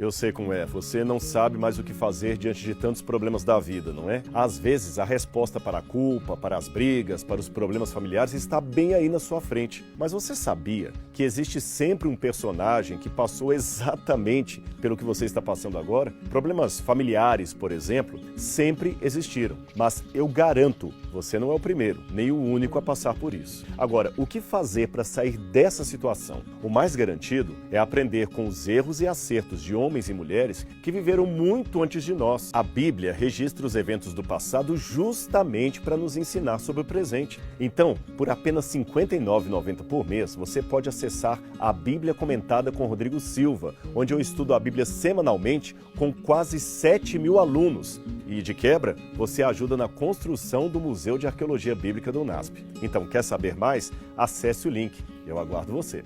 Eu sei como é, você não sabe mais o que fazer diante de tantos problemas da vida, não é? Às vezes, a resposta para a culpa, para as brigas, para os problemas familiares está bem aí na sua frente. Mas você sabia que existe sempre um personagem que passou exatamente pelo que você está passando agora? Problemas familiares, por exemplo, sempre existiram. Mas eu garanto, você não é o primeiro, nem o único a passar por isso. Agora, o que fazer para sair dessa situação? O mais garantido é aprender com os erros e acertos de homens e mulheres que viveram muito antes de nós. A Bíblia registra os eventos do passado justamente para nos ensinar sobre o presente. Então, por apenas R$ 59,90 por mês, você pode acessar a Bíblia Comentada com Rodrigo Silva, onde eu estudo a Bíblia semanalmente com quase 7.000 alunos. E, de quebra, você ajuda na construção do Museu de Arqueologia Bíblica do UNASP. Então, quer saber mais? Acesse o link. Eu aguardo você.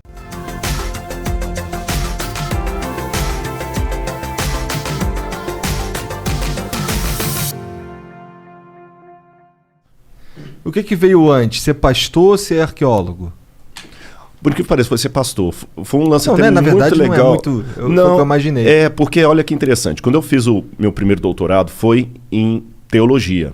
O que veio antes? Ser pastor ou ser arqueólogo? Por que parece, foi ser pastor. Foi um lance até na muito verdade, legal. Não é muito, foi o que eu imaginei. É, porque olha que interessante. Quando eu fiz o meu primeiro doutorado, foi em teologia.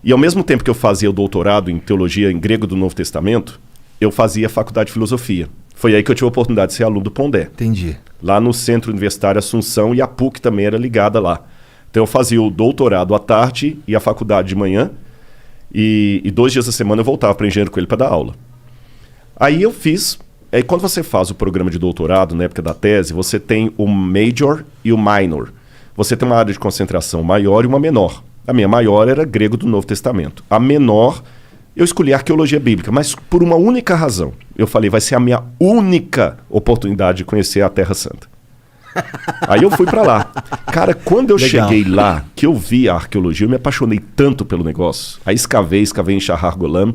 E ao mesmo tempo que eu fazia o doutorado em teologia em grego do Novo Testamento, eu fazia faculdade de filosofia. Foi aí que eu tive a oportunidade de ser aluno do Pondé. Entendi. Lá no Centro Universitário Assunção, e a PUC também era ligada lá. Então eu fazia o doutorado à tarde e a faculdade de manhã. E 2 dias da semana eu voltava para Engenheiro Coelho para dar aula. Aí eu fiz... Aí quando você faz o programa de doutorado, na época da tese, você tem o major e o minor. Você tem uma área de concentração maior e uma menor. A minha maior era grego do Novo Testamento. A menor, eu escolhi arqueologia bíblica, mas por uma única razão. Eu falei, vai ser a minha única oportunidade de conhecer a Terra Santa. Aí eu fui pra lá. Cara, quando eu cheguei lá, que eu vi a arqueologia, eu me apaixonei tanto pelo negócio. Aí escavei em Shahar Golan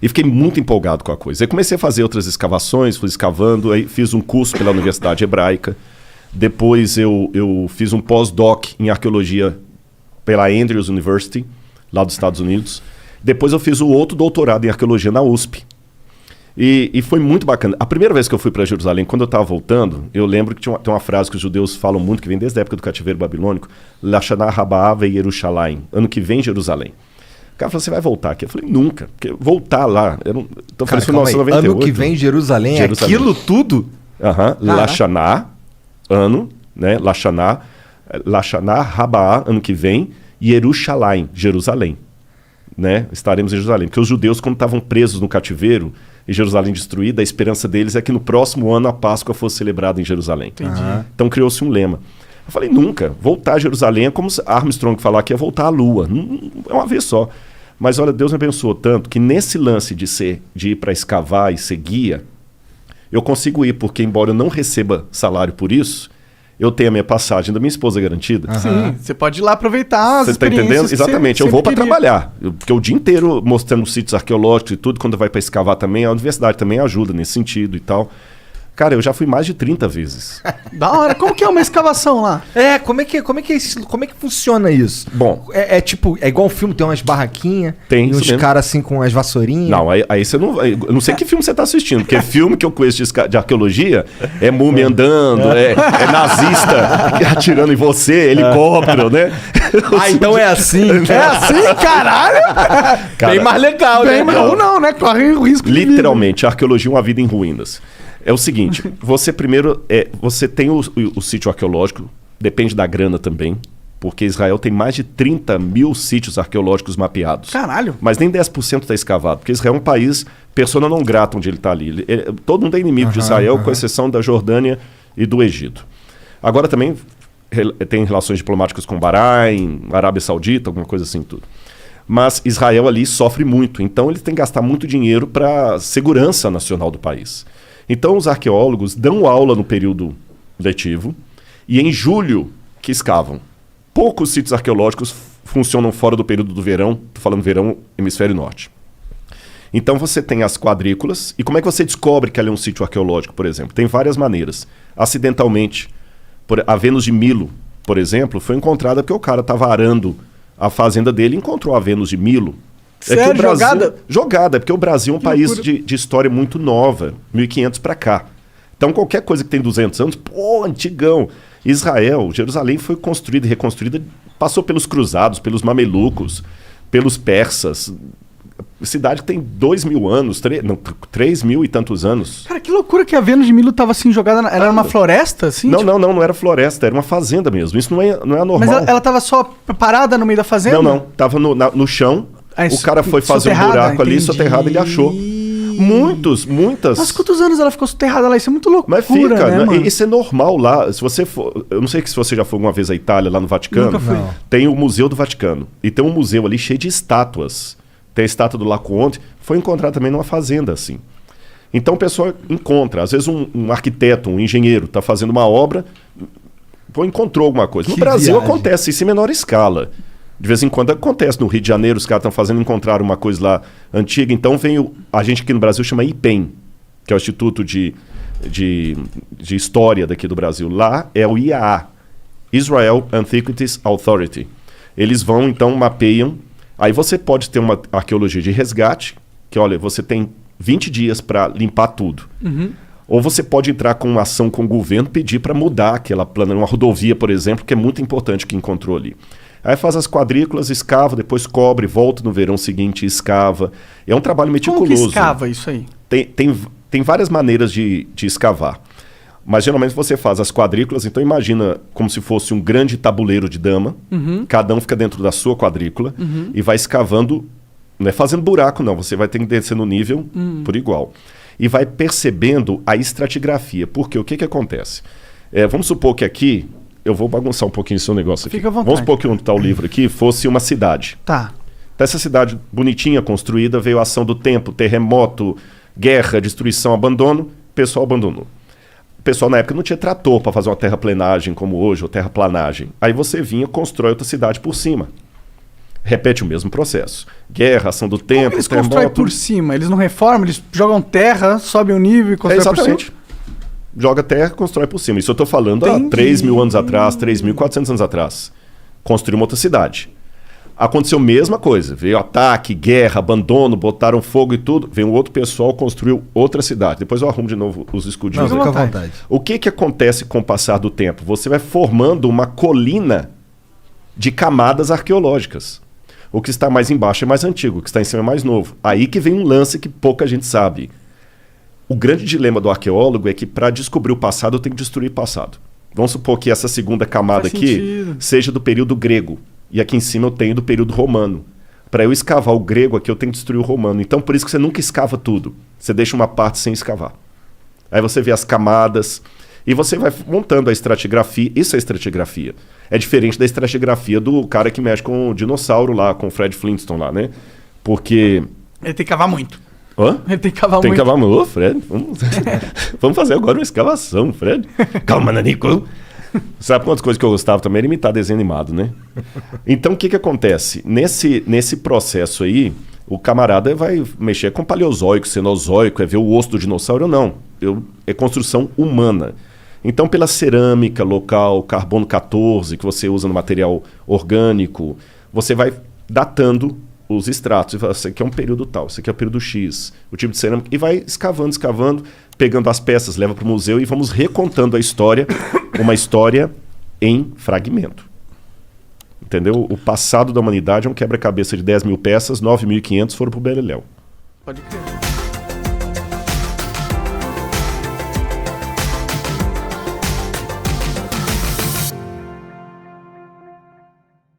e fiquei muito empolgado com a coisa. Aí comecei a fazer outras escavações, fui escavando, aí fiz um curso pela Universidade Hebraica. Depois eu fiz um pós-doc em arqueologia pela Andrews University, lá dos Estados Unidos. Depois eu fiz o outro doutorado em arqueologia na USP. E foi muito bacana. A primeira vez que eu fui para Jerusalém, quando eu estava voltando, eu lembro que tem uma frase que os judeus falam muito, que vem desde a época do cativeiro babilônico, Lashana Rabaa ve Yerushalayim, ano que vem Jerusalém. O cara falou, você vai voltar aqui? Eu falei, nunca. Porque voltar lá... Então eu falei, 1998. Ano que vem Jerusalém, é aquilo tudo? Lashana, ano, né? Lashana Rabaa, ano que vem, Yerushalayim, Jerusalém. Né? Estaremos em Jerusalém. Porque os judeus, quando estavam presos no cativeiro, e Jerusalém destruída, a esperança deles é que no próximo ano a Páscoa fosse celebrada em Jerusalém. Entendi. Então criou-se um lema. Eu falei, nunca. Voltar a Jerusalém é como se Armstrong falar que ia voltar à Lua. Não, é uma vez só. Mas olha, Deus me abençoou tanto que nesse lance de ir para escavar e ser guia, eu consigo ir, porque embora eu não receba salário por isso, eu tenho a minha passagem da minha esposa garantida. Sim, você pode ir lá aproveitar as Você está entendendo? Exatamente, eu vou para trabalhar. Porque o dia inteiro mostrando sítios arqueológicos e tudo, quando vai para escavar também, a universidade também ajuda nesse sentido e tal. Cara, eu já fui mais de 30 vezes. Da hora. Como que é uma escavação lá? Como é que funciona isso? Bom, é tipo, é igual um filme, tem umas barraquinhas, tem e uns caras assim com as vassourinhas. Não, aí você não... Eu não sei que filme você está assistindo, porque filme que eu conheço de arqueologia é múmia andando, é nazista atirando em você, helicóptero, né? Então é assim. É assim, caralho? Cara, bem mais legal, bem né? mais, ou não, né? Corre o risco de literalmente, a arqueologia é uma vida em ruínas. É o seguinte, você primeiro, você tem o sítio arqueológico, depende da grana também, porque Israel tem mais de 30 mil sítios arqueológicos mapeados. Caralho! Mas nem 10% está escavado, porque Israel é um país persona non grata onde ele está ali. Todo mundo é inimigo de Israel, com exceção da Jordânia e do Egito. Agora também tem relações diplomáticas com Bahrein, Arábia Saudita, alguma coisa assim tudo. Mas Israel ali sofre muito, então ele tem que gastar muito dinheiro para a segurança nacional do país. Então os arqueólogos dão aula no período letivo e em julho que escavam. Poucos sítios arqueológicos funcionam fora do período do verão, estou falando verão, hemisfério norte. Então você tem as quadrículas, e como é que você descobre que ali é um sítio arqueológico, por exemplo? Tem várias maneiras. Acidentalmente, a Vênus de Milo, por exemplo, foi encontrada porque o cara estava arando a fazenda dele e encontrou a Vênus de Milo. Sério, que o Brasil, jogada? Jogada, porque o Brasil é um país de história muito nova, 1500 para cá. Então, qualquer coisa que tem 200 anos, pô, antigão. Israel, Jerusalém foi construída e reconstruída, passou pelos cruzados, pelos mamelucos, pelos persas. Cidade que tem 2.000 anos, 3.000 e tantos anos. Cara, que loucura que a Vênus de Milo tava assim jogada. Era uma floresta, assim? Não, não era floresta, era uma fazenda mesmo. Isso não é anormal. Mas ela tava só parada no meio da fazenda? Não. Tava no chão. O cara foi fazer um buraco ali, soterrado, ele achou. Muitas. Mas quantos anos ela ficou soterrada lá? Isso é muito loucura, Mas fica, né, mano? isso é normal lá. Se você for, eu não sei se você já foi uma vez à Itália, lá no Vaticano. Nunca fui. Não. Tem o Museu do Vaticano. E tem um museu ali cheio de estátuas. Tem a estátua do Laocoonte. Foi encontrada também numa fazenda, assim. Então o pessoal encontra. Às vezes um arquiteto, um engenheiro, está fazendo uma obra, encontrou alguma coisa. No Que Brasil viagem. acontece isso em menor escala. De vez em quando acontece. No Rio de Janeiro, os caras estão fazendo, encontraram uma coisa lá antiga. Então vem a gente aqui no Brasil chama IPEM, que é o Instituto de História daqui do Brasil. Lá é o IAA, Israel Antiquities Authority. Eles vão, então, mapeiam. Aí você pode ter uma arqueologia de resgate, que, olha, você tem 20 dias para limpar tudo. Ou você pode entrar com uma ação com o governo, pedir para mudar aquela plana, uma rodovia, por exemplo, que é muito importante que encontrou ali. Aí faz as quadrículas, escava, depois cobre, volta no verão seguinte e escava. É um trabalho meticuloso. Como que escava isso aí? Tem várias maneiras de escavar. Mas geralmente você faz as quadrículas, então imagina como se fosse um grande tabuleiro de dama. Cada um fica dentro da sua quadrícula e vai escavando, não é fazendo buraco não, você vai ter que descer no nível por igual. E vai percebendo a estratigrafia. Porque o que acontece? Vamos supor que aqui, eu vou bagunçar um pouquinho o seu negócio aqui. Fica à vontade. Vamos supor que onde está o livro aqui fosse uma cidade. Tá. Dessa cidade bonitinha, construída, veio a ação do tempo, terremoto, guerra, destruição, abandono, o pessoal abandonou. O pessoal na época não tinha trator para fazer uma terraplenagem como hoje, ou terraplanagem. Aí você vinha e constrói outra cidade por cima. Repete o mesmo processo. Guerra, ação do Como tempo, eles terremoto. constroem por cima? Eles não reformam? Eles jogam terra, sobem o nível e constroem por Exatamente. cima? Joga terra, constrói por cima. Isso eu estou falando há Entendi. 3.000 anos atrás, 3.400 anos atrás. Construiu uma outra cidade. Aconteceu a mesma coisa. Veio ataque, guerra, abandono, botaram fogo e tudo. Veio um outro pessoal, construiu outra cidade. Depois eu arrumo de novo os escudinhos. Não, aqui. fica à vontade. O que acontece com o passar do tempo? Você vai formando uma colina de camadas arqueológicas. O que está mais embaixo é mais antigo, o que está em cima é mais novo. Aí que vem um lance que pouca gente sabe. O grande dilema do arqueólogo é que para descobrir o passado eu tenho que destruir o passado. Vamos supor que essa segunda camada Faz aqui sentido. seja do período grego. E aqui em cima eu tenho do período romano. Para eu escavar o grego aqui eu tenho que destruir o romano. Então por isso que você nunca escava tudo. Você deixa uma parte sem escavar. Aí você vê as camadas e você vai montando a estratigrafia. Isso é estratigrafia. É diferente da estratigrafia do cara que mexe com o dinossauro lá, com o Fred Flintstone lá, né? Porque... Ele tem que cavar muito. Hã? Ele tem que cavar Tem que muito. cavar muito. Ô, Fred, vamos fazer agora uma escavação, Fred. Calma, Nanico. Sabe quantas coisas que eu gostava também? Era imitar desenho animado, né? Então, o que acontece? Nesse processo aí, o camarada vai mexer com paleozoico, cenozoico, é ver o osso do dinossauro ou não. É construção humana. Então, pela cerâmica local, carbono 14, que você usa no material orgânico, você vai datando os estratos. E fala, isso aqui é um período tal, isso aqui é o período X, o tipo de cerâmica. E vai escavando, pegando as peças, leva para o museu e vamos recontando a história, uma história em fragmento. Entendeu? O passado da humanidade é um quebra-cabeça de 10.000 peças, 9.500 foram para o Beleléu. Pode crer.